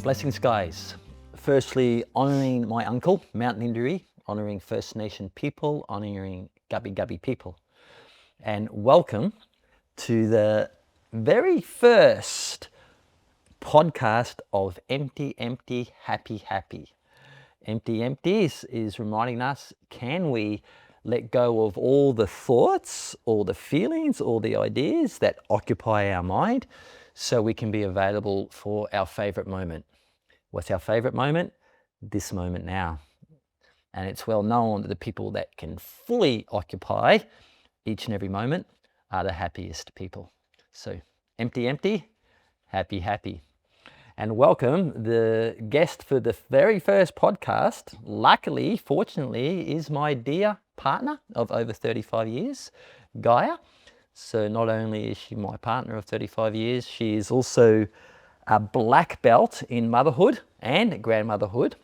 Blessings, guys. Firstly, honouring my uncle, Mountain Induri, honouring First Nation people, honouring Gubbi Gubbi people. And welcome to the very first podcast of Empty, Empty, Happy, Happy. Empty, Empty is reminding us, can we let go of all the thoughts, all the feelings, all the ideas that occupy our mind so we can be available for our favourite moment. What's our favourite moment? This moment now. And it's well known that the people that can fully occupy each and every moment are the happiest people. So empty, empty, happy, happy. And welcome the guest for the very first podcast. Luckily, fortunately, is my dear partner of over 35 years, Gaia. So not only is she my partner of 35 years, she is also a black belt in motherhood and grandmotherhood.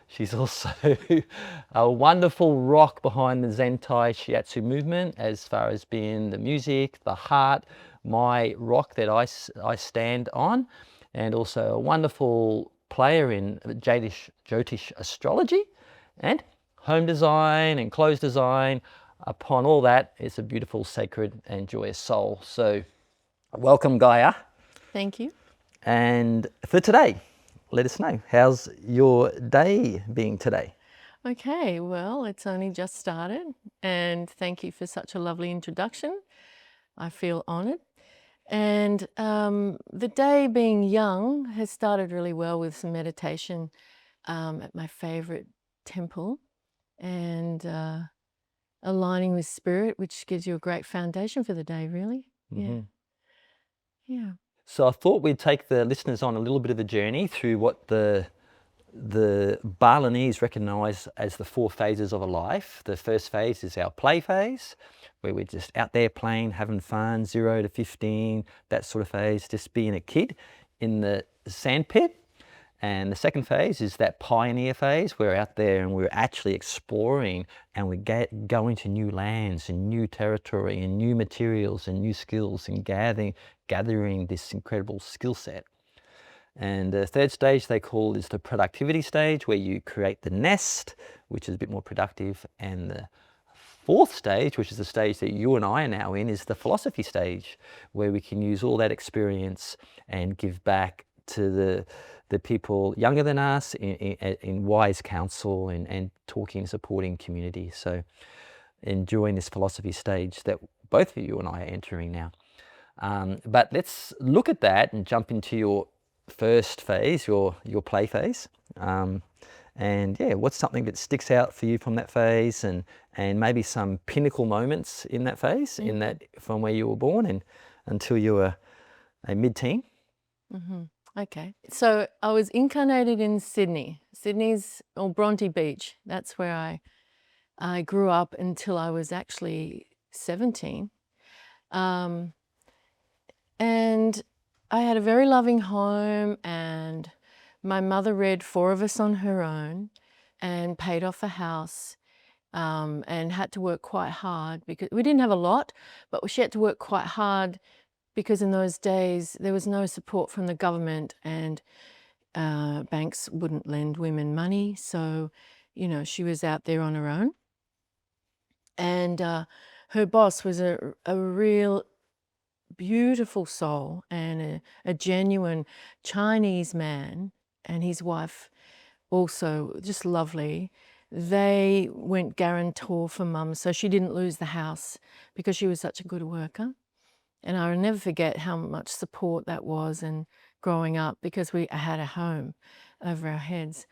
She's also a wonderful rock behind the Zenthai shiatsu movement as far as being the music, the heart, my rock that I stand on, and also a wonderful player in Jyotish astrology and home design and clothes design. Upon all that, it's a beautiful, sacred and joyous soul. So welcome, Gaia. Thank you. And for today, let us know, how's your day being today? Okay, well, it's only just started, and thank you for such a lovely introduction. I feel honoured. And the day being young has started really well with some meditation at my favourite temple and aligning with spirit, which gives you a great foundation for the day, really. Mm-hmm. Yeah. So I thought we'd take the listeners on a little bit of a journey through what the Balinese recognise as the 4 phases of a life. The first phase is our play phase, where we're just out there playing, having fun, 0 to 15, that sort of phase, just being a kid in the sandpit. And the second phase is that pioneer phase. We're out there and we're actually exploring and we're going to new lands and new territory and new materials and new skills and gathering this incredible skill set. And the third stage they call is the productivity stage, where you create the nest, which is a bit more productive. And the fourth stage, which is the stage that you and I are now in, is the philosophy stage, where we can use all that experience and give back to the people younger than us in wise counsel and talking and supporting community. So enjoying this philosophy stage that both of you and I are entering now. But let's look at that and jump into your first phase, your play phase. And yeah, what's something that sticks out for you from that phase, and maybe some pinnacle moments in that phase, in that from where you were born and until you were a mid-teen? Mm-hmm. Okay, so I was incarnated in Sydney. Sydney's, or Bronte Beach. That's where I grew up until I was actually 17. And I had a very loving home, and my mother reared 4 of us on her own and paid off a house, and had to work quite hard because we didn't have a lot, but she had to work quite hard because in those days there was no support from the government, and banks wouldn't lend women money. So, you know, she was out there on her own. And her boss was a real beautiful soul and a genuine Chinese man, and his wife also just lovely. They went guarantor for Mum, so she didn't lose the house because she was such a good worker. And I'll never forget how much support that was, and growing up, because we had a home over our heads.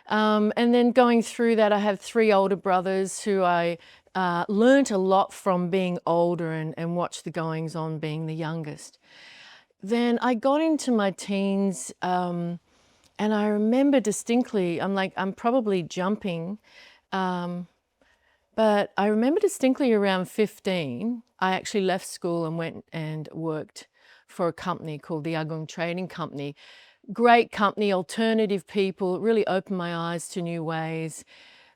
And then going through that, I have 3 older brothers who I learnt a lot from being older and watched the goings on being the youngest. Then I got into my teens, and I remember distinctly, I'm probably jumping, but I remember distinctly around 15, I actually left school and went and worked for a company called the Agung Trading Company. Great company, alternative people, it really opened my eyes to new ways.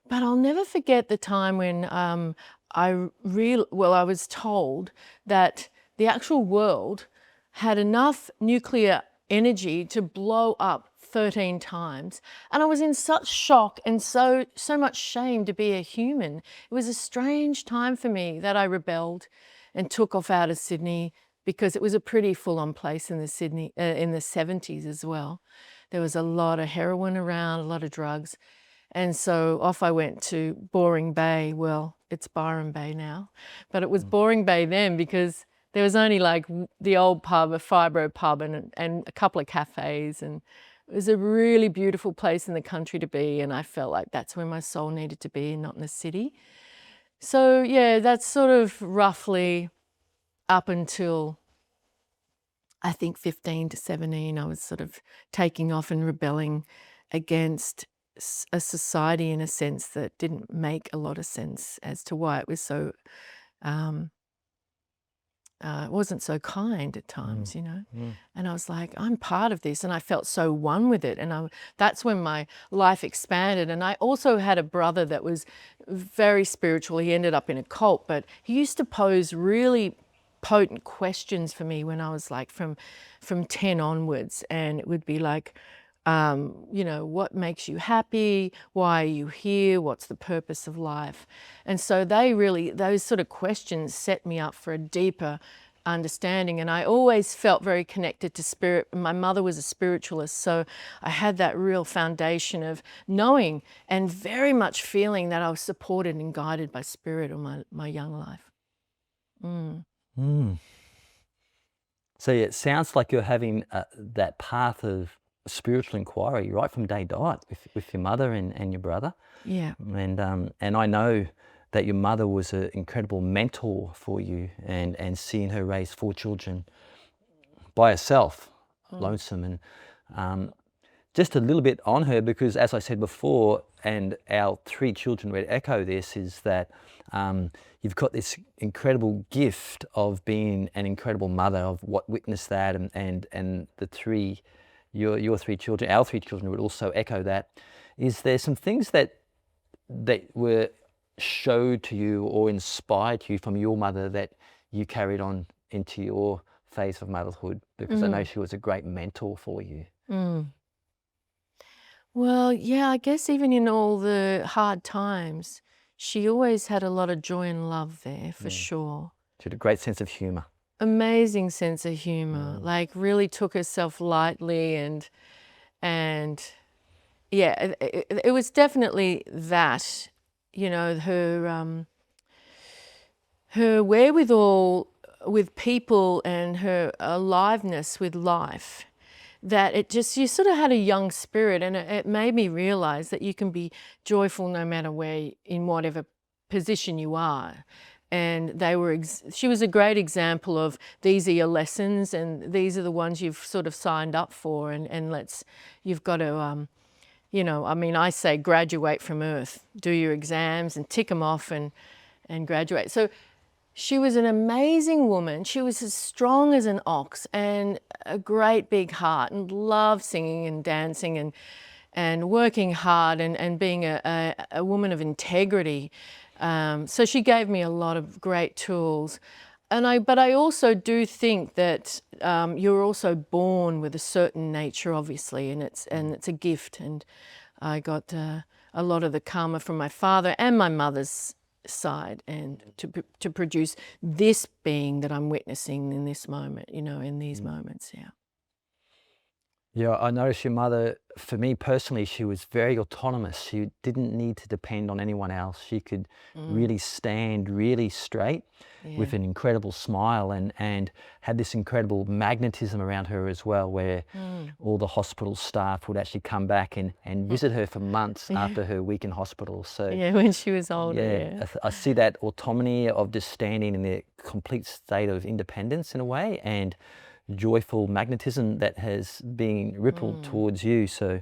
But I'll never forget the time when I was told that the actual world had enough nuclear energy to blow up 13 times. And I was in such shock and so much shame to be a human. It was a strange time for me that I rebelled and took off out of Sydney, because it was a pretty full-on place in the in the 70s as well. There was a lot of heroin around, a lot of drugs. And so off I went to Boring Bay. Well, it's Byron Bay now, but it was Boring Bay then, because there was only like the old pub, a fibro pub, and a couple of cafes. And it was a really beautiful place in the country to be. And I felt like that's where my soul needed to be, not in the city. So yeah, that's sort of roughly up until I think 15 to 17, I was sort of taking off and rebelling against a society in a sense that didn't make a lot of sense as to why it was so, it wasn't so kind at times, you know. And I was like, I'm part of this, and I felt so one with it. And that's when my life expanded. And I also had a brother that was very spiritual. He ended up in a cult, but he used to pose really potent questions for me when I was like from 10 onwards. And it would be like, you know, what makes you happy? Why are you here? What's the purpose of life? And so those sort of questions set me up for a deeper understanding. And I always felt very connected to spirit. My mother was a spiritualist, so I had that real foundation of knowing and very much feeling that I was supported and guided by spirit all my young life. So yeah, it sounds like you're having that path of spiritual inquiry right from day dot with your mother and your brother. Yeah. And I know that your mother was an incredible mentor for you, and seeing her raise 4 children by herself, lonesome. And just a little bit on her, because as I said before, and our 3 children would echo this, is that you've got this incredible gift of being an incredible mother, of what witnessed that, and the 3, your 3 children, our 3 children would also echo that. Is there some things that were showed to you or inspired you from your mother that you carried on into your phase of motherhood? Because I know she was a great mentor for you. Well, yeah, I guess even in all the hard times, she always had a lot of joy and love there, for sure. She had a great sense of humor. Amazing sense of humor, like really took herself lightly, and yeah, it was definitely that, you know, her wherewithal with people and her aliveness with life, that you sort of had a young spirit, and it made me realize that you can be joyful no matter in whatever position you are. And she was a great example of, these are your lessons, and these are the ones you've sort of signed up for, and you've got to, you know, I mean, I say graduate from earth, do your exams and tick them off and graduate. So she was an amazing woman. She was as strong as an ox, and a great big heart, and loved singing and dancing and working hard, and being a woman of integrity. So she gave me a lot of great tools. But I also do think that you're also born with a certain nature, obviously, and it's a gift. And I got a lot of the karma from my father and my mother's side, and to produce this being that I'm witnessing in this moment, you know, in these moments. Yeah. Yeah, I noticed your mother, for me personally, she was very autonomous. She didn't need to depend on anyone else. She could really stand really straight with an incredible smile, and had this incredible magnetism around her as well, where all the hospital staff would actually come back and visit her for months after her week in hospital. So yeah, when she was older. Yeah. I see that autonomy of just standing in the complete state of independence in a way, and joyful magnetism that has been rippled towards you. So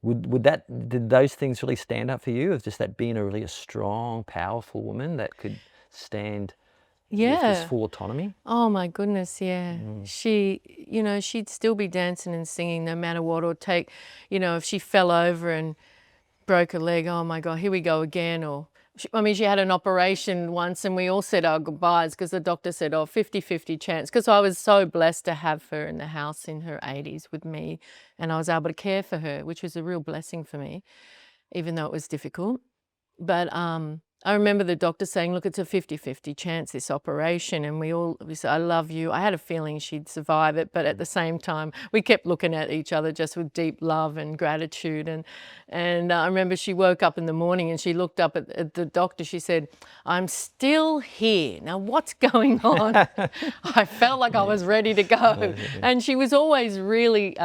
did those things really stand up for you, of just that being a strong, powerful woman that could stand with this full autonomy? Oh my goodness, yeah. She, you know, she'd still be dancing and singing no matter what, or take, you know, if she fell over and broke a leg, oh my God, here we go again, or she had an operation once and we all said our goodbyes because the doctor said, 50-50 chance. Because I was so blessed to have her in the house in her 80s with me, and I was able to care for her, which was a real blessing for me, even though it was difficult. But I remember the doctor saying, look, it's a 50-50 chance, this operation. And we said, I love you. I had a feeling she'd survive it. But at the same time, we kept looking at each other just with deep love and gratitude. And I remember she woke up in the morning and she looked up at the doctor. She said, I'm still here. Now, what's going on? I felt like I was ready to go. And she was always really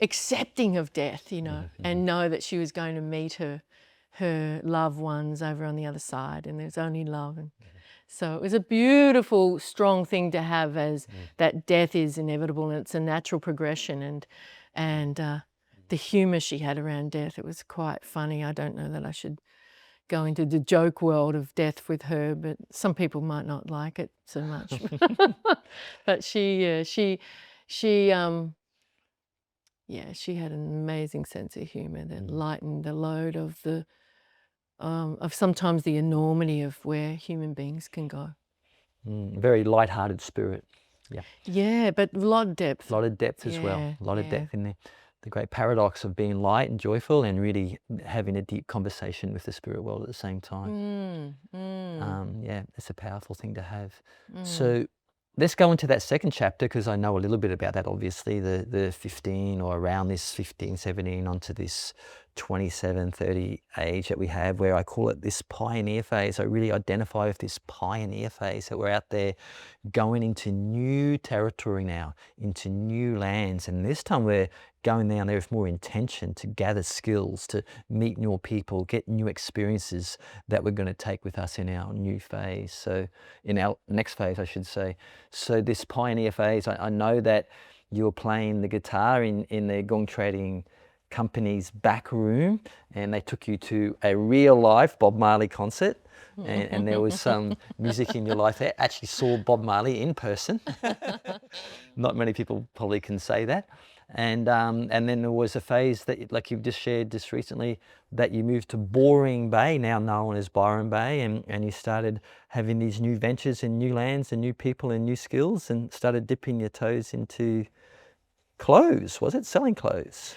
accepting of death, and know that she was going to meet her loved ones over on the other side, and there's only love. And so it was a beautiful, strong thing to have, as that death is inevitable and it's a natural progression, and the humour she had around death, it was quite funny. I don't know that I should go into the joke world of death with her, but some people might not like it so much. But she had an amazing sense of humour that lightened the load of sometimes the enormity of where human beings can go. Very light-hearted spirit. Yeah. Yeah, but a lot of depth. A lot of depth as well. A lot of depth in there. The great paradox of being light and joyful and really having a deep conversation with the spirit world at the same time. It's a powerful thing to have. So let's go into that second chapter, because I know a little bit about that, obviously, the 15 or around this 15, 17 onto this 27, 30 age that we have, where I call it this pioneer phase. I really identify with this pioneer phase, that we're out there going into new territory now, into new lands. And this time we're going down there with more intention to gather skills, to meet new people, get new experiences that we're going to take with us in our new phase. So in our next phase, I should say. So this pioneer phase, I know that you're playing the guitar in the gong trading company's back room, and they took you to a real life Bob Marley concert, and there was some music in your life there. Actually saw Bob Marley in person. Not many people probably can say that. And then there was a phase that, like you've just shared just recently, that you moved to Boring Bay, now known as Byron Bay, and you started having these new ventures in new lands and new people and new skills, and started dipping your toes into clothes. Was it selling clothes?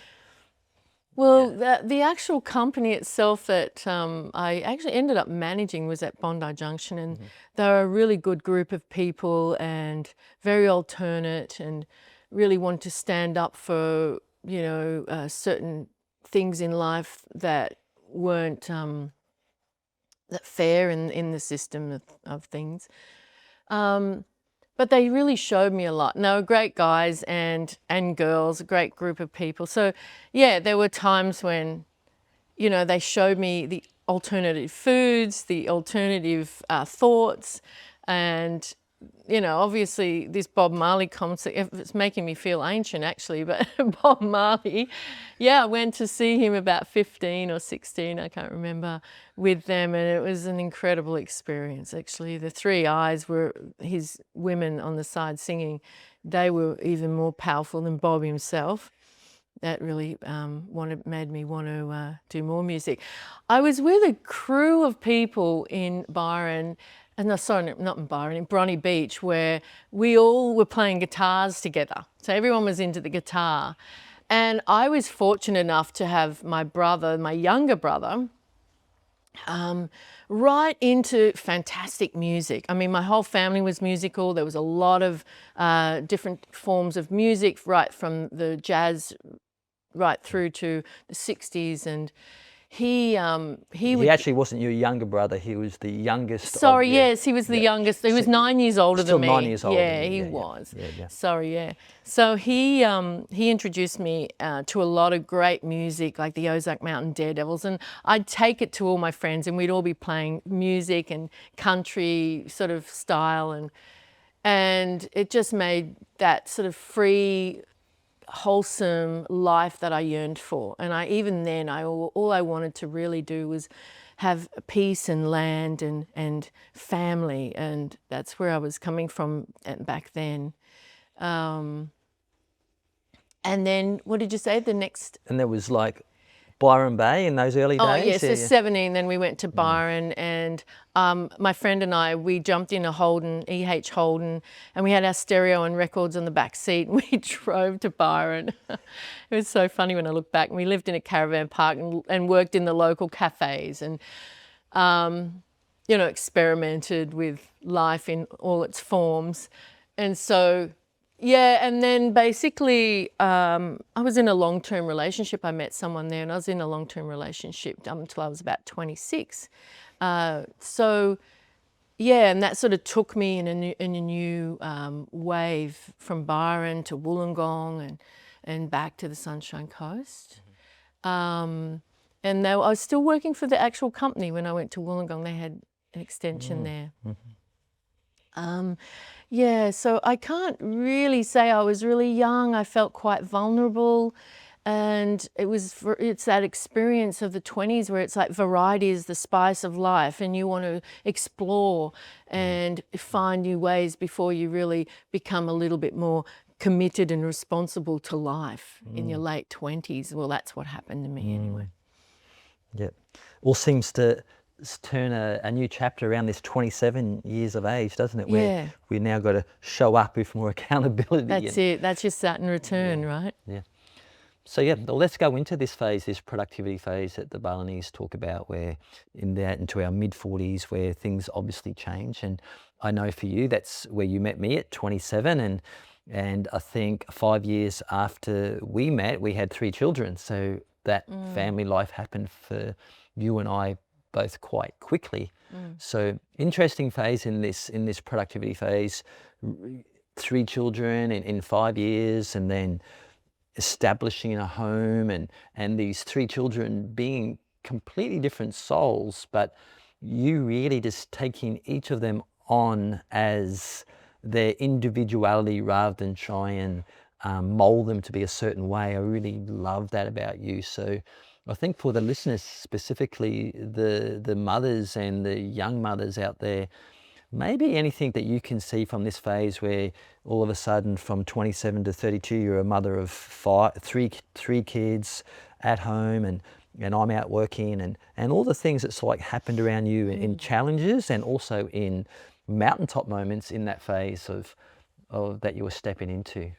Well, the actual company itself that I actually ended up managing was at Bondi Junction, and they were a really good group of people and very alternate, and really wanted to stand up for, certain things in life that weren't that fair in the system of things. But they really showed me a lot. And they were great guys and girls, a great group of people. So yeah, there were times when, they showed me the alternative foods, the alternative thoughts, and obviously this Bob Marley concert, it's making me feel ancient actually, but Bob Marley, I went to see him about 15 or 16, I can't remember, with them, and it was an incredible experience actually. The three eyes were his women on the side singing. They were even more powerful than Bob himself. That really made me want to do more music. I was with a crew of people in Byron, not in Byron, in Bronte Beach, where we all were playing guitars together. So everyone was into the guitar. And I was fortunate enough to have my brother, my younger brother, right into fantastic music. I mean, my whole family was musical. There was a lot of different forms of music, right from the jazz right through to the 60s, and he actually wasn't your younger brother. He was the youngest. Sorry, yes, he was the youngest. He was 9 years older than me. 9 years older. Yeah, he was. Yeah. Sorry, yeah. So he introduced me to a lot of great music, like the Ozark Mountain Daredevils, and I'd take it to all my friends, and we'd all be playing music and country sort of style, and it just made that sort of free, wholesome life that I yearned for. And all I wanted to really do was have peace and land and family, and that's where I was coming from back then. And then what did you say the next? And there was like Byron Bay in those early Oh, days? yeah, so 17, then we went to Byron, and my friend and I, we jumped in a Holden, EH Holden, and we had our stereo and records on the back seat, and we drove to Byron. It was so funny when I look back. And we lived in a caravan park and worked in the local cafes and, you know, experimented with life in all its forms. And so, yeah, and then basically I was in a long-term relationship. I met someone there, and I was in a long-term relationship until I was about 26. So, yeah, and that sort of took me in a new wave from Byron to Wollongong and back to the Sunshine Coast. And I was still working for the actual company when I went to Wollongong. They had an extension there. Yeah, so I can't really say I was really young. I felt quite vulnerable, and it's that experience of the 20s where it's like variety is the spice of life, and you want to explore and find new ways before you really become a little bit more committed and responsible to life in your late 20s. Well, that's what happened to me anyway. Yeah. All seems to turn a new chapter around this 27 years of age, doesn't it? Yeah. Where we now got to show up with more accountability. That's it. That's your Saturn return, right? Yeah. So yeah, well, let's go into this phase, this productivity phase that the Balinese talk about, where into our mid-40s, where things obviously change. And I know for you, that's where you met me at 27, and I think 5 years after we met, we had 3 children. So that family life happened for you and I both quite quickly. So interesting phase in this productivity phase, 3 children in 5 years, and then establishing a home, and these 3 children being completely different souls, but you really just taking each of them on as their individuality rather than try and mold them to be a certain way. I really love that about you. So I think for the listeners, specifically the mothers and the young mothers out there, maybe anything that you can see from this phase where all of a sudden from 27 to 32, you're a mother of three kids at home, and I'm out working, and all the things that's like happened around you in challenges and also in mountaintop moments in that phase of that you were stepping into.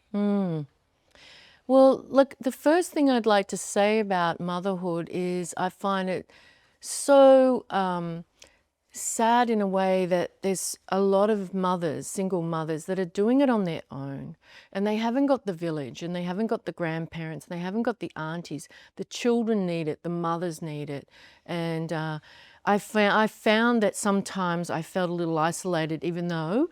Well, look, the first thing I'd like to say about motherhood is I find it so sad in a way that there's a lot of mothers, single mothers, that are doing it on their own, and they haven't got the village, and they haven't got the grandparents, and they haven't got the aunties. The children need it, the mothers need it, and I found that sometimes I felt a little isolated, even though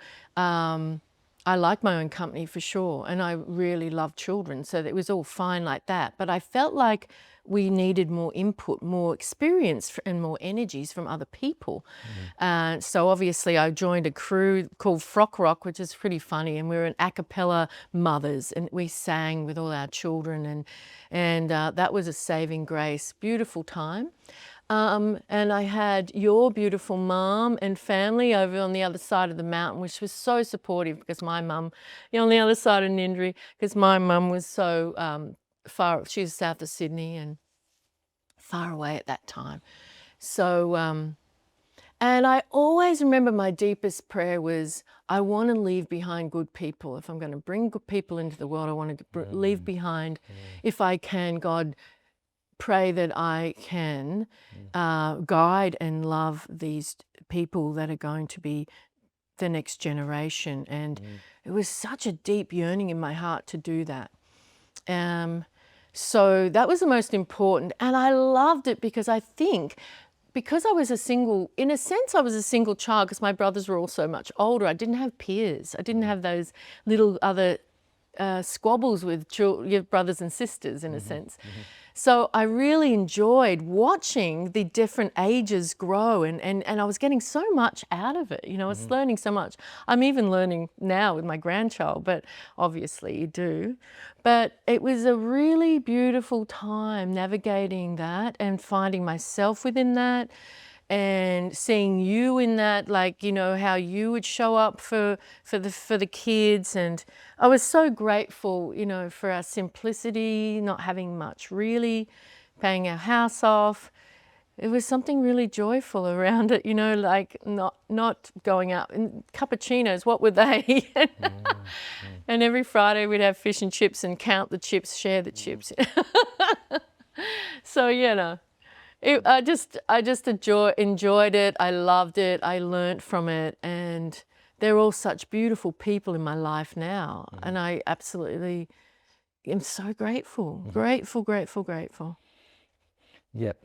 I like my own company for sure, and I really love children, so it was all fine like that. But I felt like we needed more input, more experience, and more energies from other people. So obviously I joined a crew called Frock Rock, which is pretty funny, and we were an a cappella mothers, and we sang with all our children, and that was a saving grace, beautiful time. And I had your beautiful mum and family over on the other side of the mountain, which was so supportive, because my mum, on the other side of Nindri, because my mum was so far, she was south of Sydney and far away at that time. So, and I always remember my deepest prayer was, I want to leave behind good people. If I'm going to bring good people into the world, I want to leave behind, if I can, God, pray that I can guide and love these people that are going to be the next generation. And it was such a deep yearning in my heart to do that. So that was the most important. And I loved it because I think, because I was a single, in a sense, I was a single child, because my brothers were all so much older. I didn't have peers. I didn't have those little other squabbles with your brothers and sisters, in a sense. So I really enjoyed watching the different ages grow, and I was getting so much out of it. I was learning so much. I'm even learning now with my grandchild, but obviously you do. But it was a really beautiful time navigating that and finding myself within that, and seeing you in that, like, how you would show up for the kids. And I was so grateful, for our simplicity, not having much really, paying our house off. It was something really joyful around it, you know, like not going out. And cappuccinos, what were they? And every Friday we'd have fish and chips and count the chips, share the chips. So, you know, I just enjoyed it. I loved it. I learnt from it. And they're all such beautiful people in my life now. And I absolutely am so grateful, grateful, grateful, grateful. Yep.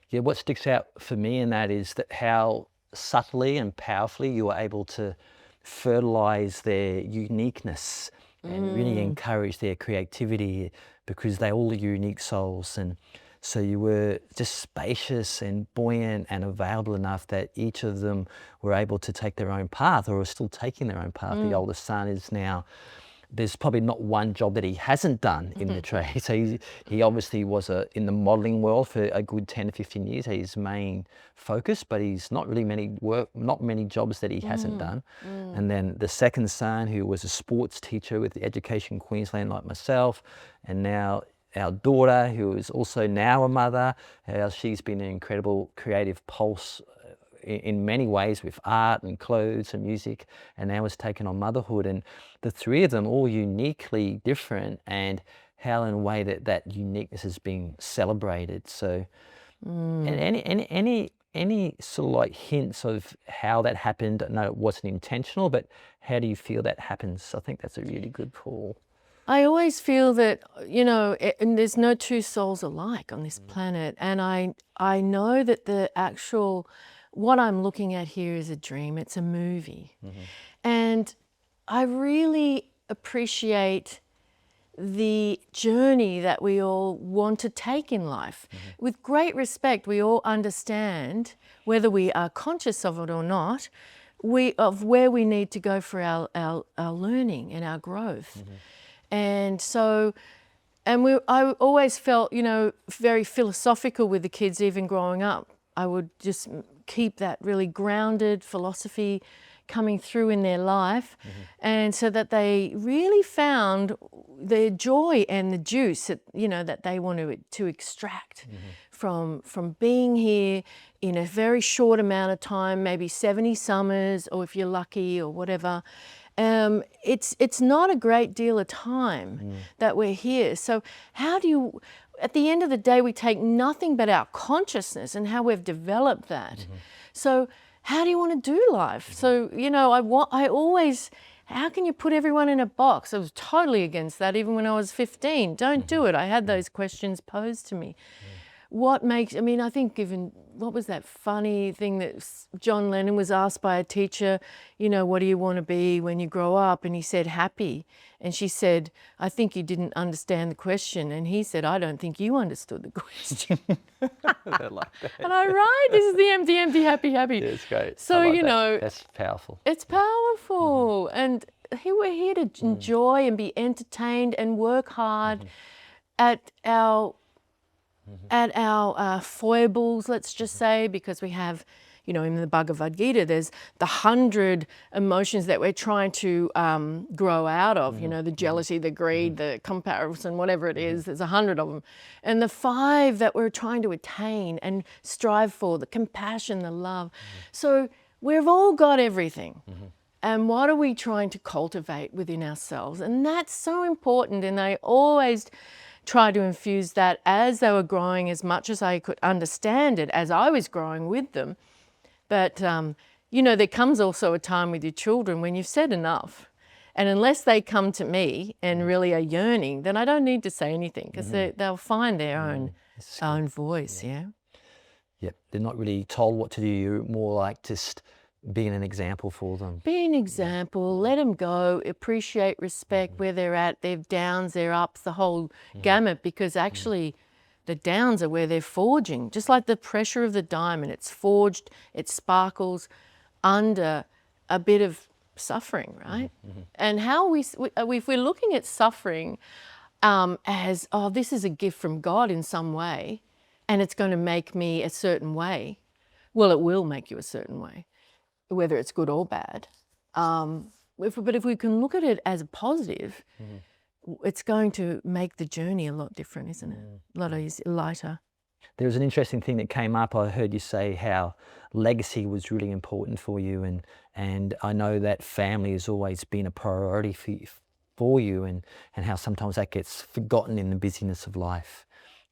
Yeah, what sticks out for me in that is that how subtly and powerfully you are able to fertilize their uniqueness and really encourage their creativity, because they're all unique souls. And so you were just spacious and buoyant and available enough that each of them were able to take their own path, or are still taking their own path. The oldest son is now, there's probably not one job that he hasn't done in the trade. So he obviously was in the modelling world for a good 10 to 15 years, his main focus, but he's not really not many jobs that he hasn't done. And then the second son, who was a sports teacher with Education Queensland like myself, and now our daughter, who is also now a mother, she's been an incredible creative pulse in many ways with art and clothes and music, and now has taken on motherhood. And the three of them all uniquely different, and how in a way that uniqueness is being celebrated. So and any sort of like hints of how that happened? No, it wasn't intentional, but how do you feel that happens? I think that's a really good call. I always feel that, you know, and there's no two souls alike on this planet. And I know that what I'm looking at here is a dream. It's a movie. And I really appreciate the journey that we all want to take in life. With great respect, we all understand, whether we are conscious of it or not, of where we need to go for our learning and our growth. And so, I always felt, you know, very philosophical with the kids, even growing up. I would just keep that really grounded philosophy coming through in their life, and so that they really found the joy and the juice that, you know, that they wanted to extract from being here in a very short amount of time, maybe 70 summers, or if you're lucky, or whatever. It's not a great deal of time that we're here. So how do you, at the end of the day, we take nothing but our consciousness and how we've developed that. So how do you want to do life? So, you know, I always, how can you put everyone in a box? I was totally against that even when I was 15. Don't do it. I had those questions posed to me. What makes, I mean, I think given, what was that funny thing that John Lennon was asked by a teacher, you know, what do you want to be when you grow up? And he said, happy. And she said, I think you didn't understand the question. And he said, I don't think you understood the question. I like that. And I, right, this is the empty, empty, happy, happy. Yeah, it's great. So, like you that. know. That's powerful. It's powerful. And we're here to enjoy and be entertained and work hard at our foibles, let's just say, because we have, you know, in the Bhagavad Gita, there's the 100 emotions that we're trying to grow out of, you know, the jealousy, the greed, the comparison, whatever it is, there's 100 of them. And the 5 that we're trying to attain and strive for, the compassion, the love. So we've all got everything. And what are we trying to cultivate within ourselves? And that's so important. And I always try to infuse that as they were growing, as much as I could understand it as I was growing with them. But, you know, there comes also a time with your children when you've said enough. And unless they come to me and really are yearning, then I don't need to say anything, because they'll find their own voice, yeah. Yep, they're not really told what to do. You're more like just being an example for them. Be an example, let them go, appreciate, respect where they're at, their downs, their ups, the whole gamut, because actually the downs are where they're forging. Just like the pressure of the diamond, it's forged, it sparkles under a bit of suffering, right? And how if we're looking at suffering as, oh, this is a gift from God in some way, and it's going to make me a certain way, well, it will make you a certain way, whether it's good or bad. But if we can look at it as a positive, it's going to make the journey a lot different, isn't it? A lot lighter. There was an interesting thing that came up. I heard you say how legacy was really important for you, and I know that family has always been a priority for you, and how sometimes that gets forgotten in the busyness of life.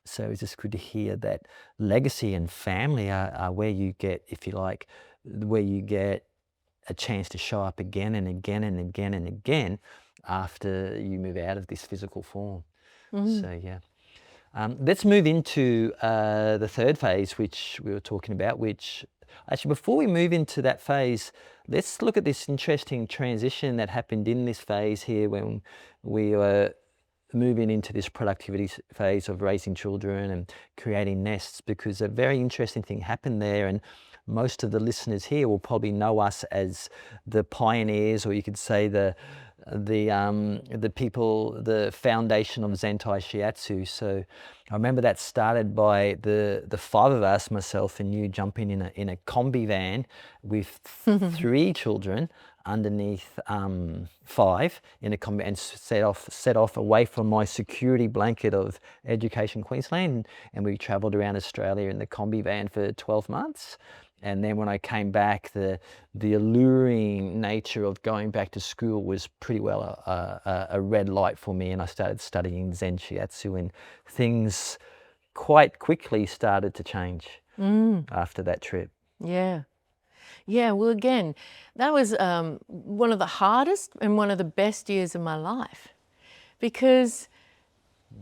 So it's just good to hear that legacy and family are where you get, if you like, where you get a chance to show up again and again and again and again after you move out of this physical form. So yeah. Let's move into the third phase, which we were talking about, which actually, before we move into that phase, let's look at this interesting transition that happened in this phase here when we were moving into this productivity phase of raising children and creating nests, because a very interesting thing happened there. And most of the listeners here will probably know us as the pioneers, or you could say the people, the foundation of Zenthai Shiatsu. So I remember that started by the five of us, myself and you, jumping in a combi van with 3 children underneath 5 in a combi, and set off away from my security blanket of Education Queensland, and we travelled around Australia in the combi van for 12 months. And then when I came back, the alluring nature of going back to school was pretty well a red light for me, and I started studying Zen Shiatsu, and things quite quickly started to change after that trip. Yeah. Yeah, well, again, that was one of the hardest and one of the best years of my life, because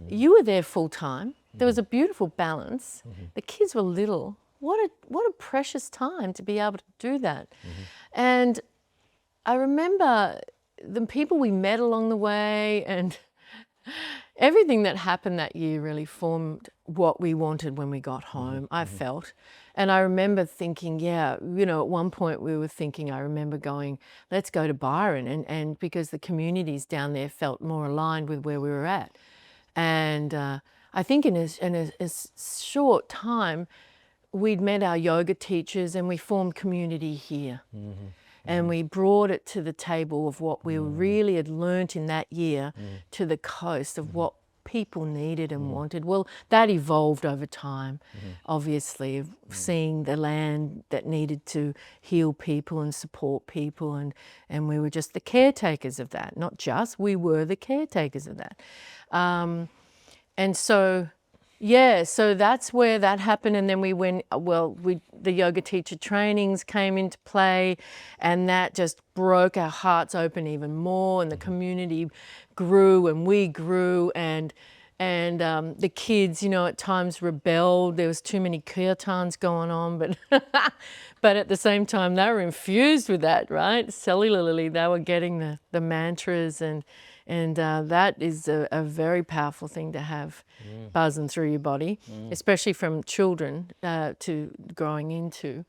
you were there full time. There was a beautiful balance. The kids were little. What a precious time to be able to do that. And I remember the people we met along the way, and everything that happened that year really formed what we wanted when we got home, I felt. And I remember thinking, yeah, you know, at one point we were thinking, I remember going, let's go to Byron, and because the communities down there felt more aligned with where we were at. And I think in a short time, we'd met our yoga teachers and we formed community here. And we brought it to the table of what we really had learnt in that year to the coast of what people needed and wanted. Well, that evolved over time, obviously, of seeing the land that needed to heal people and support people. And we were just the caretakers of that. Not just, we were the caretakers of that. And so, yeah, so that's where that happened. And then we went, the yoga teacher trainings came into play, and that just broke our hearts open even more, and the community grew and we grew, and the kids, you know, at times rebelled. There was too many kirtans going on, but but at the same time they were infused with that, right? Cellularly, they were getting the mantras, and that is a very powerful thing to have buzzing through your body, especially from children to growing into.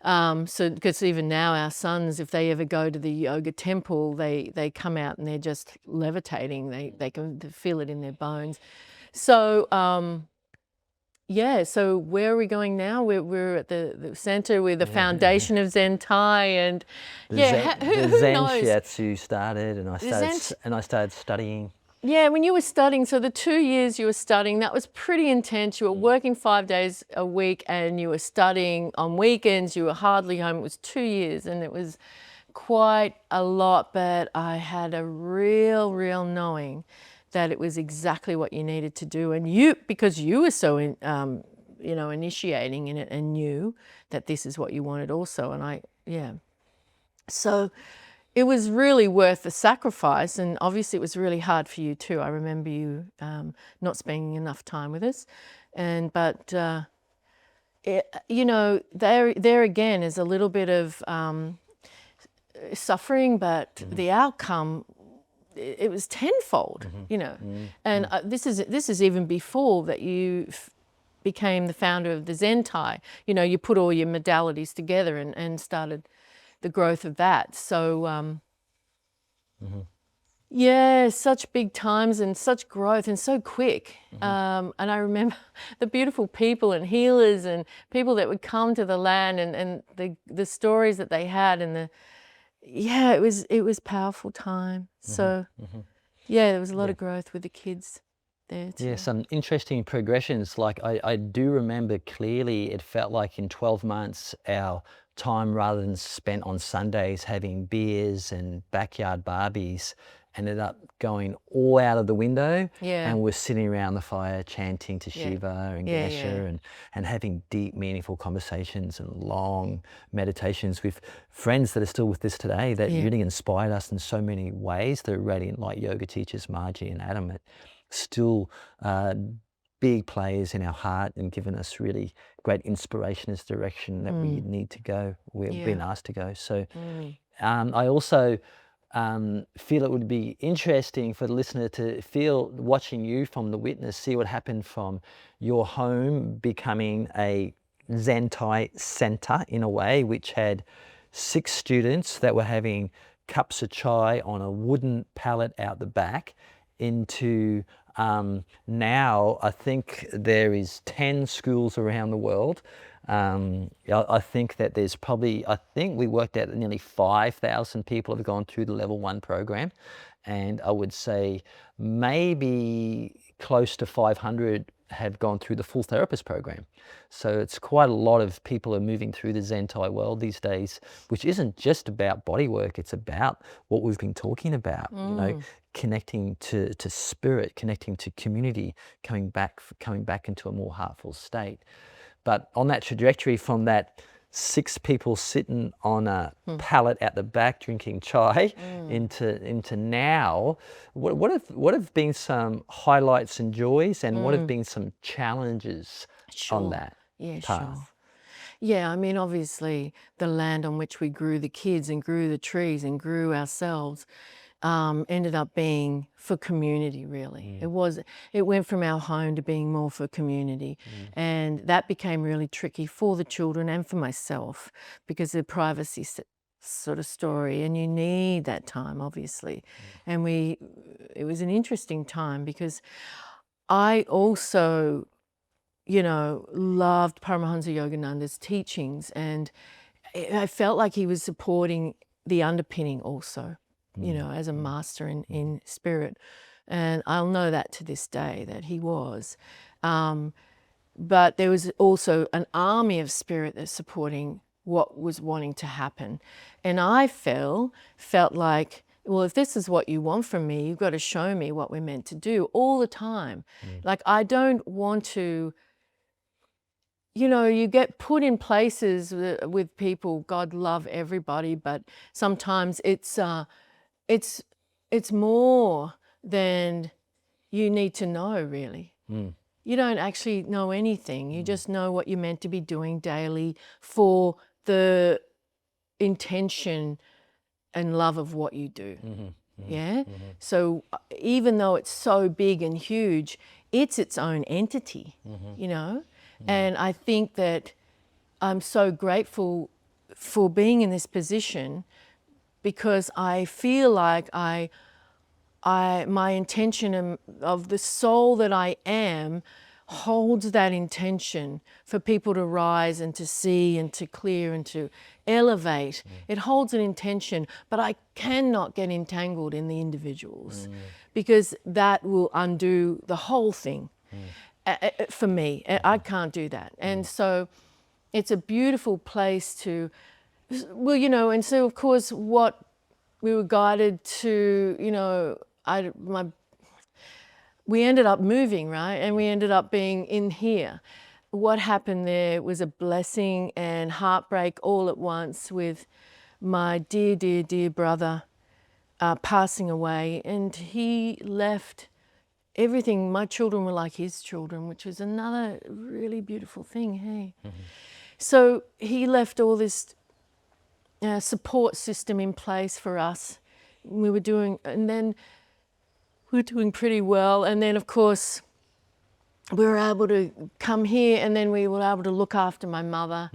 So because even now our sons, if they ever go to the yoga temple, they come out and they're just levitating. They can feel it in their bones. So yeah, so where are we going now? We're at the center. We're the foundation of Zenthai, and who Zen knows? Shiatsu started, and I started studying. Yeah, when you were studying, so the 2 years you were studying, that was pretty intense. You were working 5 days a week and you were studying on weekends. You were hardly home. It was 2 years, and it was quite a lot, but I had a real knowing that it was exactly what you needed to do. And you, because you were so, initiating in it and knew that this is what you wanted also. And so it was really worth the sacrifice, and obviously it was really hard for you too. I remember you not spending enough time with us, but there again is a little bit of suffering, but the outcome, it was tenfold, And this is even before that you became the founder of the Zenthai. You put all your modalities together and started the growth of that. So, yeah, such big times and such growth and so quick. And I remember the beautiful people and healers and people that would come to the land, and the stories that they had, and it was powerful time. So, yeah, there was a lot of growth with the kids there too. Yeah, some interesting progressions. Like I do remember clearly, it felt like in 12 months, our time rather than spent on Sundays having beers and backyard barbies ended up going all out of the window. Yeah. And we're sitting around the fire chanting to Yeah. Shiva and Yeah, Ganesha yeah. and having deep, meaningful conversations and long meditations with friends that are still with us today that Yeah. really inspired us in so many ways. They're radiant light yoga teachers, Margie and Adam, still big players in our heart and given us really great inspiration as direction that we need to go. We've Yeah. been asked to go. So I also feel it would be interesting for the listener to feel, watching you from the witness, see what happened from your home becoming a Zenthai center in a way, which had 6 students that were having cups of chai on a wooden pallet out the back, into now I think there is 10 schools around the world. I think that there's probably, I think we worked out that nearly 5,000 people have gone through the level 1 program. And I would say maybe close to 500 have gone through the full therapist program. So it's quite a lot of people are moving through the Zenthai world these days, which isn't just about body work. It's about what we've been talking about, you know, connecting to spirit, connecting to community, coming back into a more heartful state. But on that trajectory from that 6 people sitting on a pallet at the back drinking chai into now, what have been some highlights and joys, and what have been some challenges on that path? Sure. Yeah, I mean, obviously the land on which we grew the kids and grew the trees and grew ourselves ended up being for community, really. It went from our home to being more for community. And that became really tricky for the children and for myself, because the privacy sort of story, and you need that time, obviously. And it was an interesting time, because I also, you know, loved Paramahansa Yogananda's teachings, and I felt like he was supporting the underpinning also, you know, as a master in spirit. And I'll know that to this day, that he was. But there was also an army of spirit that's supporting what was wanting to happen. And I felt like, well, if this is what you want from me, you've got to show me what we're meant to do all the time. Like, I don't want to, you know, you get put in places with people, God love everybody, but sometimes it's more than you need to know, really. You don't actually know anything. You just know what you're meant to be doing daily for the intention and love of what you do. Yeah? So even though it's so big and huge, it's its own entity, you know? And I think that I'm so grateful for being in this position, because I feel like my intention of the soul that I am holds that intention for people to rise and to see and to clear and to elevate. It holds an intention, but I cannot get entangled in the individuals, because that will undo the whole thing. For me, I can't do that. And so it's a beautiful place to, well, you know, and so of course what we were guided to, you know, we ended up moving, right? And we ended up being in here. What happened there was a blessing and heartbreak all at once, with my dear, dear, dear brother passing away. And he left everything. My children were like his children, which was another really beautiful thing, hey? So he left all this support system in place for us. We were doing, and then we were doing pretty well. And then, of course, we were able to come here, and then we were able to look after my mother.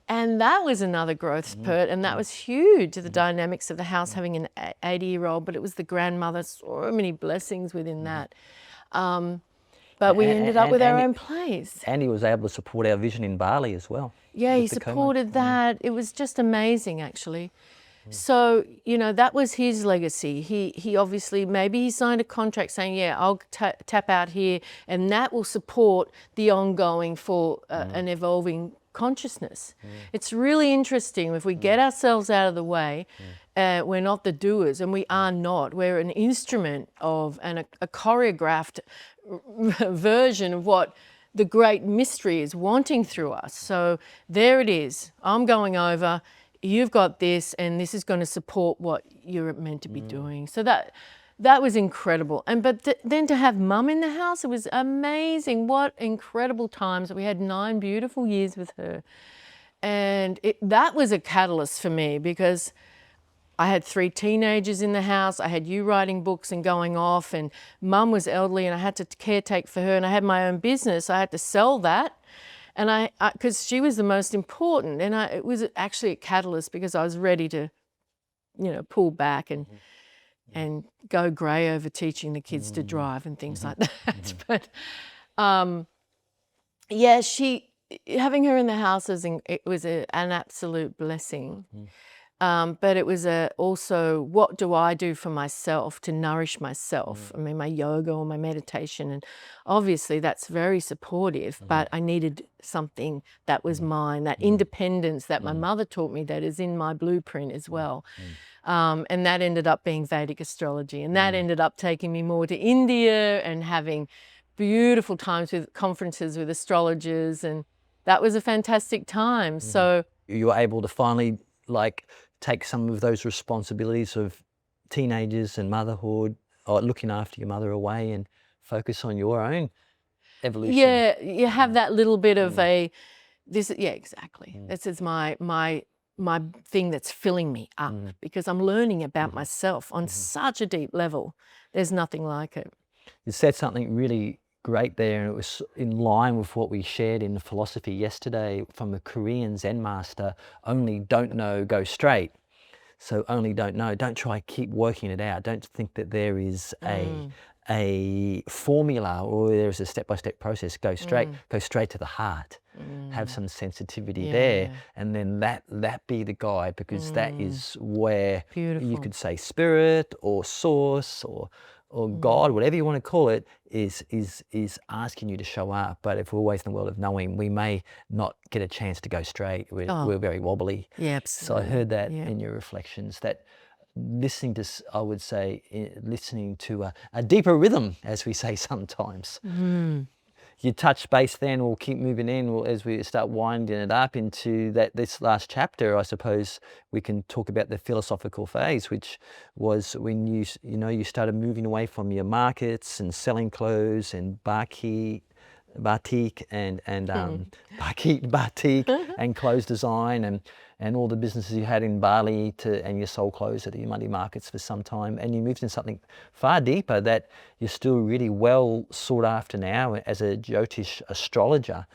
And that was another growth spurt, and that was huge, the dynamics of the house, having an 80-year-old, but it was the grandmother, so many blessings within that. But we ended up with our own place. And he was able to support our vision in Bali as well. Yeah, he supported that. It was just amazing, actually. So, you know, that was his legacy. He obviously, maybe he signed a contract saying, yeah, I'll tap out here, and that will support the ongoing for an evolving consciousness. It's really interesting if we get ourselves out of the way. We're not the doers, and we are not. We're an instrument of and a choreographed version of what the great mystery is wanting through us. So there it is. I'm going over. You've got this, and this is going to support what you're meant to be doing. So that was incredible. And then to have Mum in the house, it was amazing. What incredible times. We had 9 beautiful years with her, and that was a catalyst for me, because I had 3 teenagers in the house. I had you writing books and going off, and Mum was elderly, and I had to caretake for her, and I had my own business. I had to sell that. And because she was the most important, and it was actually a catalyst, because I was ready to, you know, pull back and go grey over teaching the kids to drive and things like that. But yeah, having her in the house it was an absolute blessing. But it was also, what do I do for myself to nourish myself? I mean, my yoga or my meditation, and obviously that's very supportive, but I needed something that was mine, that independence that my mother taught me, that is in my blueprint as well. And that ended up being Vedic astrology, and that ended up taking me more to India and having beautiful times with conferences with astrologers, and that was a fantastic time. So You were able to finally take some of those responsibilities of teenagers and motherhood, or looking after your mother away, and focus on your own evolution. Yeah, you have that little bit of exactly. This is my thing that's filling me up, because I'm learning about myself on such a deep level. There's nothing like it. You said something really great there, and it was in line with what we shared in the philosophy yesterday from a Korean Zen master: only don't know, go straight. So only don't know, don't try, keep working it out. Don't think that there is a formula or there's a step-by-step process. Go straight to the heart. Have some sensitivity there, and then that be the guide, because that is where you could say spirit or source or God, whatever you want to call it, is asking you to show up. But if we're always in the world of knowing, we may not get a chance to go straight. We're very wobbly. Yeah, absolutely. So I heard that in your reflections, that listening to, I would say, listening to a deeper rhythm, as we say sometimes. You touch base then, we'll keep moving in as we start winding it up into this last chapter. I suppose we can talk about the philosophical phase, which was when you started moving away from your markets and selling clothes and batik and batik and clothes design and all the businesses you had in Bali and you sold clothes at the money markets for some time, and you moved into something far deeper that you're still really well sought after now as a Jyotish astrologer,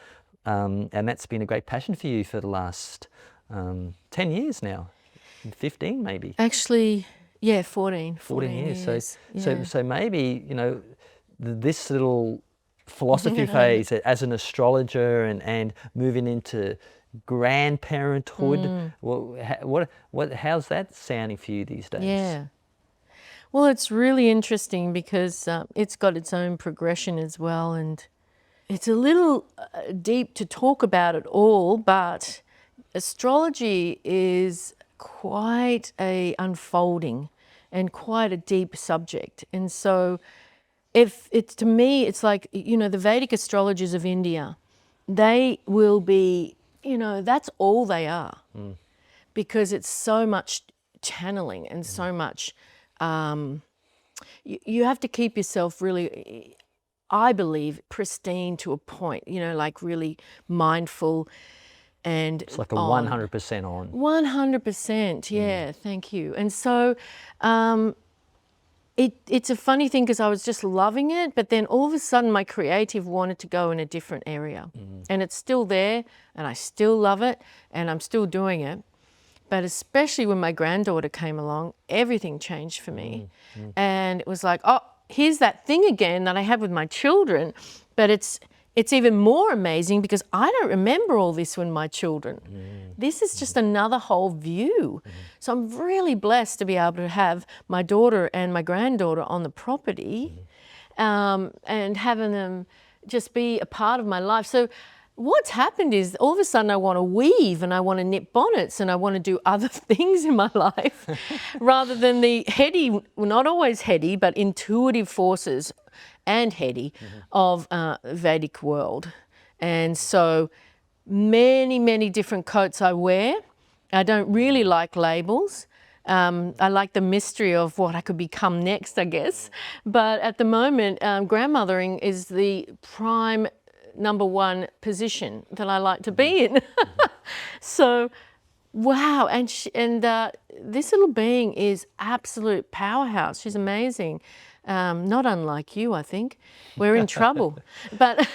and that's been a great passion for you for the last 10 years now, 15 maybe. Actually, 14 years. So maybe, this little philosophy phase as an astrologer and moving into grandparenthood, how's that sounding for you these days? Yeah. Well, it's really interesting, because it's got its own progression as well, and it's a little deep to talk about it all, but astrology is quite a unfolding and quite a deep subject. And so to me, it's like, the Vedic astrologers of India, they will be, that's all they are, because it's so much channeling and so much, you have to keep yourself really, I believe, pristine to a point, really mindful. And it's like a 100% on. 100%, yeah, thank you. And so it's a funny thing, because I was just loving it, but then all of a sudden my creative wanted to go in a different area. And it's still there, and I still love it, and I'm still doing it. But especially when my granddaughter came along, everything changed for me. And it was like, oh, here's that thing again that I had with my children, but it's it's even more amazing because I don't remember all this when my children. This is just another whole view. So I'm really blessed to be able to have my daughter and my granddaughter on the property, and having them just be a part of my life. So what's happened is all of a sudden I want to weave and I want to knit bonnets and I want to do other things in my life rather than the heady, well, not always heady, but intuitive forces and heady of Vedic world. And so many different coats I wear. I don't really like labels. I like the mystery of what I could become next, I guess. But at the moment, grandmothering is the prime number one position that I like to be in. So, wow. And this little being is absolute powerhouse. She's amazing. Not unlike you, I think. We're in trouble. But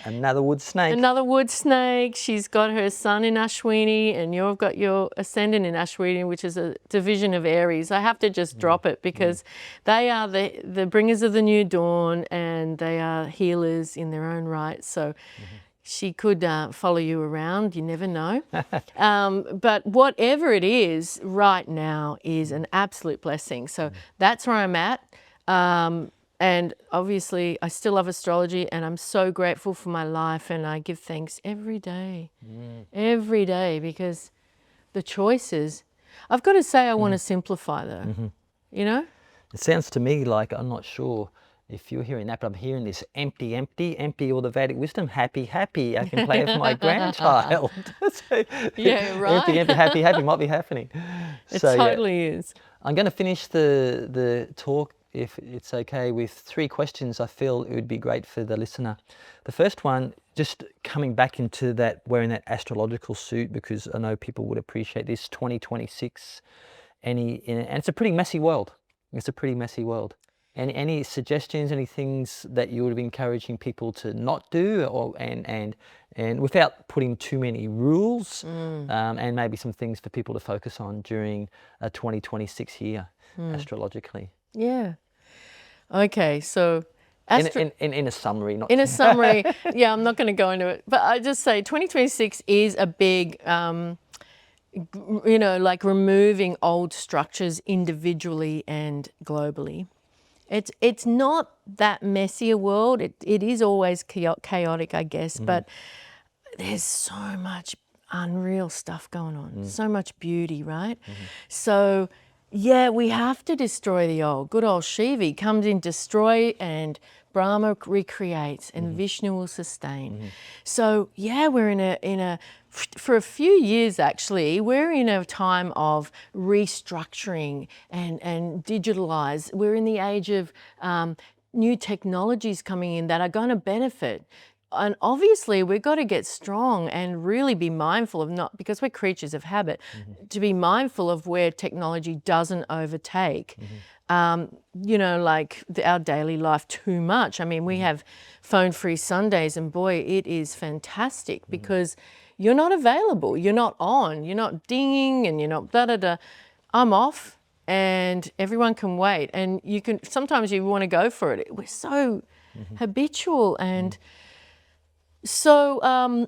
Another wood snake. Another wood snake. She's got her sun in Ashwini, and you've got your ascendant in Ashwini, which is a division of Aries. I have to just drop it because they are the bringers of the new dawn, and they are healers in their own right. So she could follow you around. You never know. But whatever it is right now is an absolute blessing. So that's where I'm at. And obviously I still love astrology, and I'm so grateful for my life, and I give thanks every day, because the choices, I've got to say I want to simplify though, you know? It sounds to me like, I'm not sure if you're hearing that, but I'm hearing this empty, all the Vedic wisdom, happy, I can play it for my grandchild. So, Yeah, right. Empty, happy might be happening. It So, totally is. I'm going to finish the talk, if it's okay, with 3 questions I feel it would be great for the listener. The first one, just coming back into that, wearing that astrological suit, because I know people would appreciate this, 2026, and it's a pretty messy world. Any suggestions, any things that you would be encouraging people to not do, or and without putting too many rules, and maybe some things for people to focus on during a 2026 year astrologically? Yeah. Okay, so in a summary, not in a summary, yeah, I'm not going to go into it, but I just say 2026 is a big, like removing old structures individually and globally. It's not that messy a world. It is always chaotic, I guess, but there's so much unreal stuff going on, so much beauty, right? So, yeah, we have to destroy the old. Good old Shiva comes in, destroy, and Brahma recreates, and Vishnu will sustain. So, yeah, we're in a for a few years actually, we're in a time of restructuring and digitalize. We're in the age of new technologies coming in that are going to benefit. And obviously we've got to get strong and really be mindful of, not because we're creatures of habit, to be mindful of where technology doesn't overtake, like our daily life too much. I mean, we have phone-free Sundays, and boy, it is fantastic because you're not available, you're not on, you're not dinging, and you're not da-da-da. I'm off and everyone can wait. And sometimes you want to go for it. We're so habitual, and so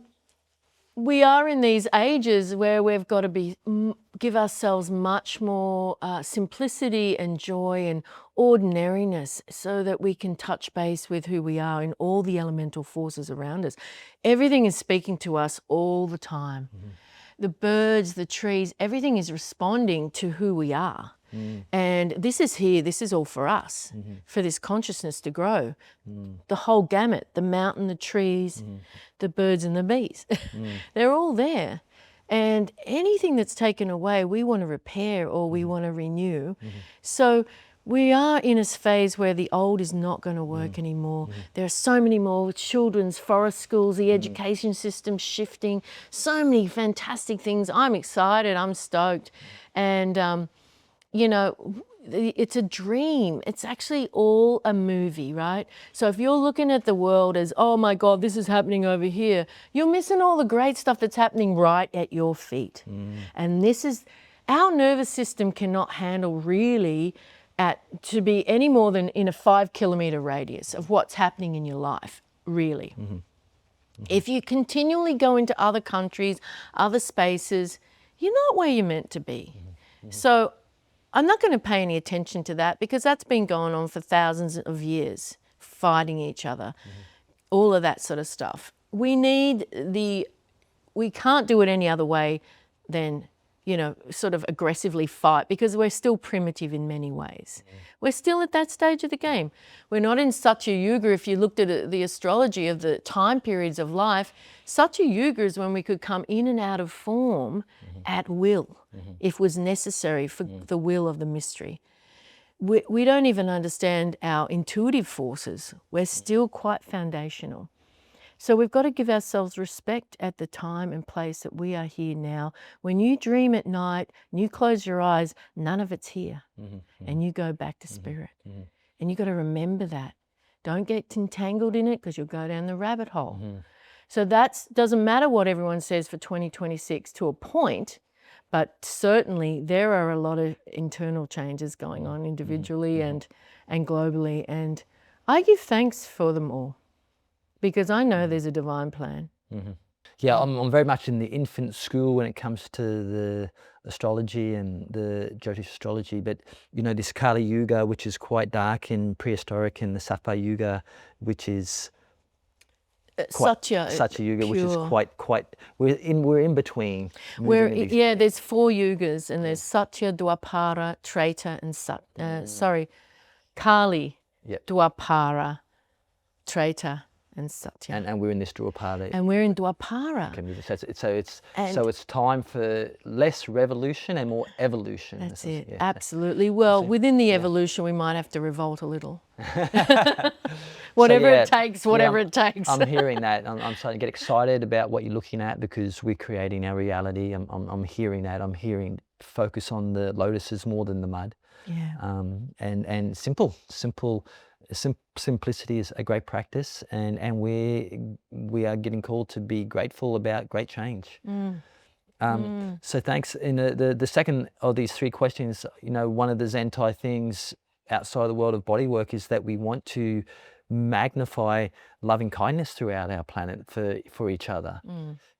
we are in these ages where we've got to give ourselves much more simplicity and joy and ordinariness, so that we can touch base with who we are in all the elemental forces around us. Everything is speaking to us all the time. The birds, the trees, everything is responding to who we are. And this is here, this is all for us, for this consciousness to grow. The whole gamut, the mountain, the trees, the birds and the bees, they're all there. And anything that's taken away, we want to repair or we want to renew. So we are in a phase where the old is not going to work anymore. There are so many more children's forest schools, the education system shifting, so many fantastic things. I'm excited, I'm stoked. And it's a dream. It's actually all a movie, right? So if you're looking at the world as, oh my God, this is happening over here, you're missing all the great stuff that's happening right at your feet. And our nervous system cannot handle really to be any more than in a 5 kilometer radius of what's happening in your life. really. If you continually go into other countries, other spaces, you're not where you're meant to be. So I'm not going to pay any attention to that, because that's been going on for thousands of years, fighting each other, all of that sort of stuff. We can't do it any other way than, sort of aggressively fight, because we're still primitive in many ways. We're still at that stage of the game. We're not in Satya Yuga. If you looked at the astrology of the time periods of life, Satya Yuga is when we could come in and out of form at will, if was necessary for the will of the mystery. We don't even understand our intuitive forces. We're still quite foundational. So we've got to give ourselves respect at the time and place that we are here now. When you dream at night and you close your eyes, none of it's here. And you go back to spirit. And you've got to remember that. Don't get entangled in it, because you'll go down the rabbit hole. So that doesn't matter what everyone says for 2026 to a point, but certainly there are a lot of internal changes going on individually and globally. And I give thanks for them all, because I know there's a divine plan. Yeah, I'm very much in the infant school when it comes to the astrology and the Jyotish astrology. But, this Kali Yuga, which is quite dark and prehistoric, and the Satya Yuga, which is Satya Yuga, pure. which is quite. We're in between. There's 4 yugas, and there's Satya, Dwapara, Treta, and Kali, Dwapara, Treta, and Satya. And we're in this Dwapara. And we're in Dwapara. So it's time for less revolution and more evolution. That's it. Yeah. Absolutely. Well, within the evolution, we might have to revolt a little. Whatever it takes. I'm hearing that. I'm starting to get excited about what you're looking at, because we're creating our reality. I'm hearing that. I'm hearing focus on the lotuses more than the mud. Yeah. And simplicity is a great practice, and we are getting called to be grateful about great change. So thanks. In the second of these 3 questions, one of the Zenthai things outside the world of bodywork is that we want to magnify loving kindness throughout our planet for each other.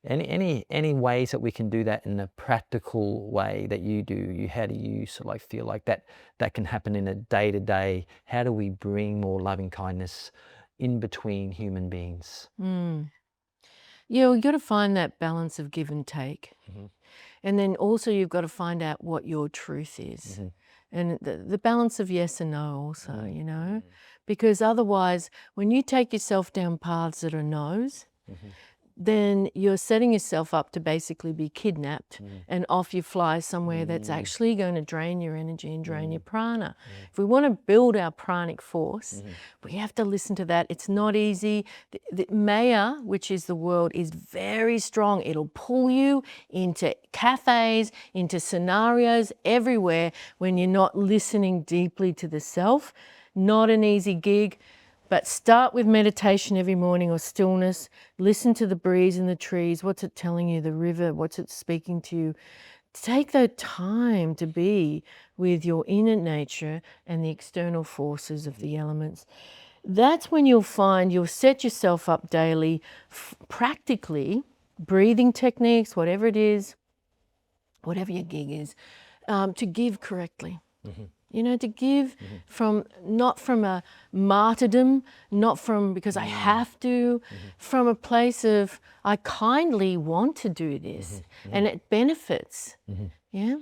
Any ways that we can do that in a practical way that you do? How do you sort of feel like that can happen in a day-to-day? How do we bring more loving kindness in between human beings? Yeah, we've got to find that balance of give and take. And then also you've got to find out what your truth is. And the balance of yes and no also, because otherwise when you take yourself down paths that are no's, then you're setting yourself up to basically be kidnapped and off you fly somewhere that's actually going to drain your energy and drain your prana. If we want to build our pranic force, we have to listen to that. It's not easy. The Maya, which is the world, is very strong. It'll pull you into cafes, into scenarios, everywhere when you're not listening deeply to the self. Not an easy gig. But start with meditation every morning, or stillness. Listen to the breeze in the trees. What's it telling you? The river, what's it speaking to you? Take the time to be with your inner nature and the external forces of the elements. That's when you'll set yourself up daily, practically, breathing techniques, whatever it is, whatever your gig is, to give correctly. To give not from a martyrdom, not from because I have to, from a place of I kindly want to do this and it benefits. Yeah.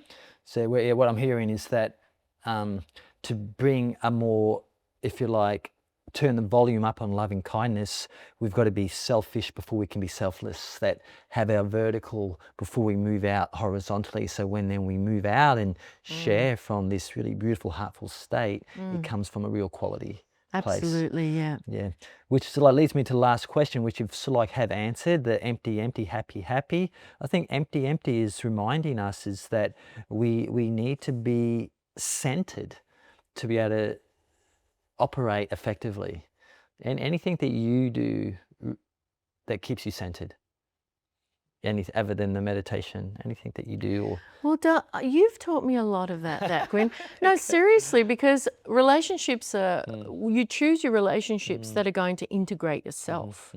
So what I'm hearing is that to bring a more, if you like, turn the volume up on loving kindness, we've got to be selfish before we can be selfless, that have our vertical before we move out horizontally. So when then we move out and share from this really beautiful, heartful state, it comes from a real quality place. Absolutely, yeah. Yeah, which sort of leads me to the last question, which you've sort of have answered, the empty, empty, happy, happy. I think empty, empty is reminding us is that we need to be centered to be able to operate effectively. And anything that you do that keeps you centered? any other than the meditation, anything that you do? Or Well, you've taught me a lot of that, Gwyn. No, seriously, because relationships are, you choose your relationships that are going to integrate yourself.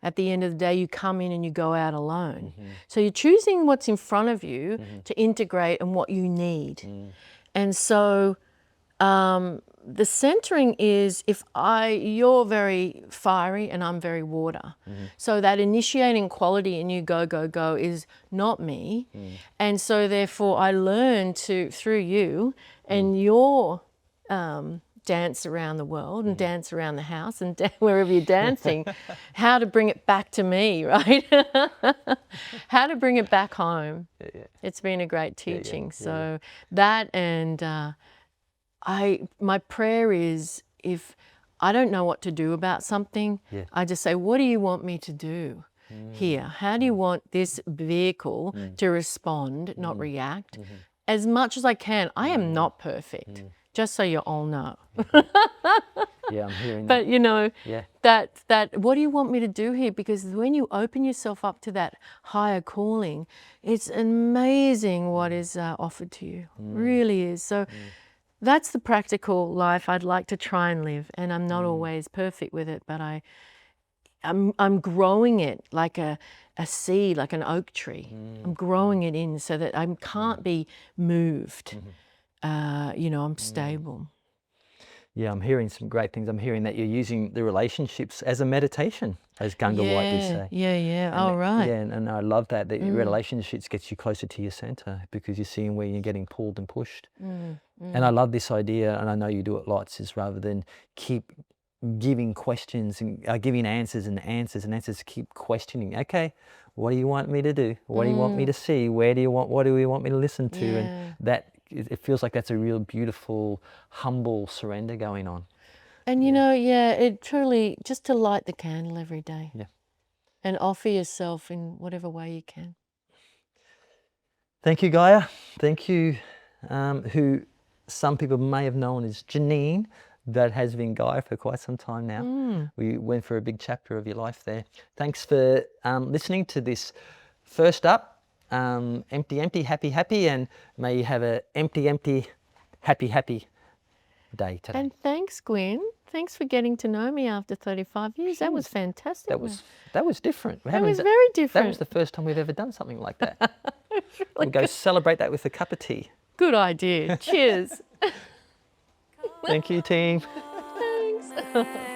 At the end of the day, you come in and you go out alone. So you're choosing what's in front of you to integrate and what you need. And so the centering is you're very fiery and I'm very water. So that initiating quality in you, go, go, go, is not me. And so therefore I learn through you and your dance around the world and dance around the house and wherever you're dancing, how to bring it back to me, right? How to bring it back home. It's been a great teaching. So that and my prayer is, if I don't know what to do about something, I just say, what do you want me to do here? How do you want this vehicle to respond, not react? As much as I can. I am not perfect, just so you all know. yeah, I'm hearing But you know, Yeah. that what do you want me to do here? Because when you open yourself up to that higher calling, it's amazing what is offered to you. Really is. So that's the practical life I'd like to try and live, and I'm not always perfect with it, but I'm growing it like a seed, like an oak tree. I'm growing it in so that I can't be moved. You know, I'm stable. Yeah, I'm hearing some great things. I'm hearing that you're using the relationships as a meditation, as Gunga White would say. Yeah. And Oh, right. Yeah, and I love that your relationships gets you closer to your center, because you're seeing where you're getting pulled and pushed. And I love this idea, and I know you do it lots, is rather than keep giving questions and giving answers and answers and answers, keep questioning. Okay, what do you want me to do? What do you want me to see? What do you want me to listen to? And that, it feels like that's a real beautiful, humble surrender going on. And you know, it truly, just to light the candle every day. Yeah. And offer yourself in whatever way you can. Thank you, Gaia. Thank you, who some people may have known as Janine, that has been Gaia for quite some time now. We went for a big chapter of your life there. Thanks for listening to this first up, empty, empty, happy, happy, and may you have a empty, empty, happy, happy day today. And thanks, Gwyn. Thanks for getting to know me after 35 years. That was fantastic. That was different. That was very different. That was the first time we've ever done something like that. We'll go celebrate that with a cup of tea. Good idea. Cheers. Thank you, team. Thanks.